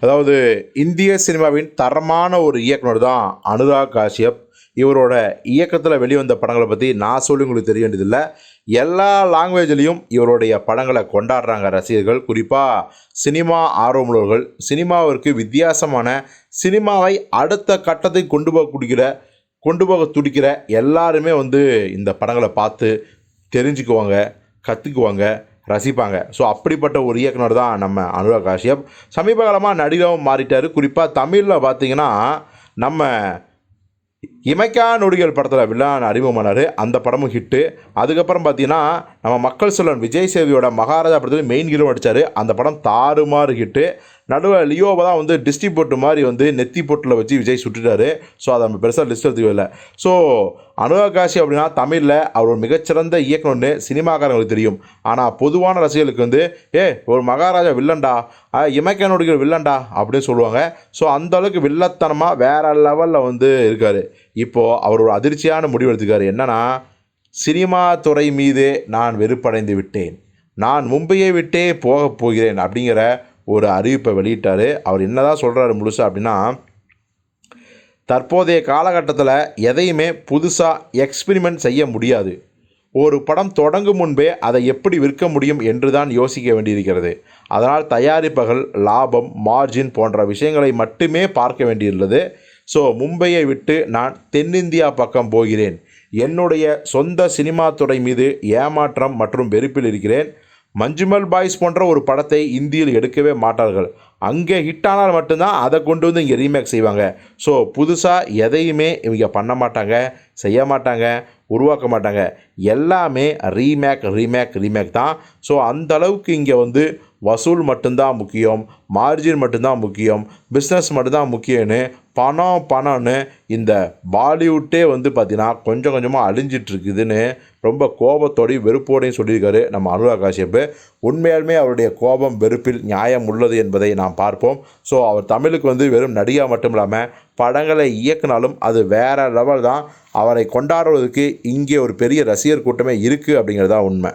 அதாவது இந்திய சினிமாவின் தரமான ஒரு இயக்குனர் தான் அனுராக் காஷ்யப். இவரோட இயக்கத்தில் வெளிவந்த படங்களை பற்றி நான் சொல்லி உங்களுக்கு தெரிய வேண்டியதில்லை. எல்லா லாங்குவேஜ்லேயும் இவருடைய படங்களை கொண்டாடுறாங்க ரசிகர்கள். குறிப்பாக சினிமா ஆர்வமுள்ளவர்கள், சினிமாவிற்கு வித்தியாசமான சினிமாவை அடுத்த கட்டத்துக்கு கொண்டு போக துடிக்கிற எல்லாருமே இந்த படங்களை பார்த்து தெரிஞ்சுக்குவாங்க, கற்றுக்குவாங்க, ரசிப்பாங்க. ஸோ அப்படிப்பட்ட ஒரு இயக்குனர் தான் நம்ம அனுராக் காஷ்யப். சமீப காலமாக நடிகராகவும் மாறிட்டார். குறிப்பாக தமிழில் பார்த்தீங்கன்னா நம்ம இமைக்கா நொடிகள் படத்தில் வில்லன் அறிமுகமானார். அந்த படமும் ஹிட்டு. அதுக்கப்புறம் பார்த்தீங்கன்னா நம்ம மக்கள் செல்வன் விஜய் சேவியோட மகாராஜா படத்தில் மெயின் ஹீரோ நடித்தார். அந்த படம் தாறுமாறு ஹிட்டு. நடுவில் லியோவை தான் டிஸ்ட்ரிபியூட் மாதிரி நெத்தி பொட்டில் வச்சு விஜய் சுட்டுட்டார். ஸோ அதை நம்ம பெருசாக லிஸ்ட் எடுத்துக்கவே இல்லை. ஸோ அனுராக் காஷ்யப் அப்படின்னா தமிழில் அவர் ஒரு மிகச்சிறந்த இயக்குனர்னு சினிமாக்காரங்களுக்கு தெரியும். ஆனால் பொதுவான ரசிகர்களுக்கு ஒரு மகாராஜா வில்லன்டா, இமைக்கா நொடிகள் வில்லன்டா அப்படின்னு சொல்லுவாங்க. ஸோ அந்தளவுக்கு வில்லத்தனமாக வேறு லெவலில் இருக்கார். இப்போது அவர் ஒரு அதிர்ச்சியான முடிவு எடுத்துக்காரு. என்னன்னா, சினிமா துறை மீது நான் வெறுப்படைந்து விட்டேன், நான் மும்பையை விட்டே போகப் போகிறேன் அப்படிங்கிற ஒரு அறிவிப்பை வெளியிட்டார். அவர் என்ன தான் சொல்கிறாரு முழுசாக அப்படின்னா, தற்போதைய காலகட்டத்தில் எதையுமே புதுசாக எக்ஸ்பிரிமெண்ட் செய்ய முடியாது. ஒரு படம் தொடங்கும் முன்பே அதை எப்படி விற்க முடியும் என்று தான் யோசிக்க வேண்டியிருக்கிறது. அதனால் தயாரிப்புகள், லாபம், மார்ஜின் போன்ற விஷயங்களை மட்டுமே பார்க்க வேண்டியுள்ளது. ஸோ மும்பையை விட்டு நான் தென்னிந்தியா பக்கம் போகிறேன். என்னுடைய சொந்த சினிமா துறை மீது ஏமாற்றம் மற்றும் வெறுப்பில் இருக்கிறேன். மஞ்சுமல் பாய்ஸ் போன்ற ஒரு படத்தை இந்தியில் எடுக்கவே மாட்டார்கள். அங்கே ஹிட்டானால் மட்டும்தான் அதை கொண்டு இங்கே ரீமேக் செய்வாங்க. ஸோ புதுசாக எதையுமே இவங்க பண்ண மாட்டாங்க, செய்ய மாட்டாங்க, உருவாக்க மாட்டாங்க. எல்லாமே ரீமேக் தான். ஸோ அந்தளவுக்கு இங்கே வசூல் மட்டும்தான் முக்கியம், மார்ஜின் மட்டும்தான் முக்கியம், பிஸ்னஸ் மட்டும்தான் முக்கியம்னு பணம்னு இந்த பாலிவுட்டே பார்த்தீங்கன்னா கொஞ்சம் கொஞ்சமாக அழிஞ்சிட்ருக்குதுன்னு ரொம்ப கோபத்தோடையும் வெறுப்போடையும் சொல்லியிருக்காரு நம்ம அனுராக் காஷ்யப். உண்மையாலுமே அவருடைய கோபம், வெறுப்பில் நியாயம் உள்ளது என்பதை நாம் பார்ப்போம். ஸோ அவர் தமிழுக்கு வெறும் நடிகா மட்டும் இல்லாமல் படங்களை இயக்குனாலும் அது வேறு லெவல் தான். அவரை கொண்டாடுவதற்கு இங்கே ஒரு பெரிய ரசிகர் கூட்டமே இருக்குது அப்படிங்கிறது தான் உண்மை.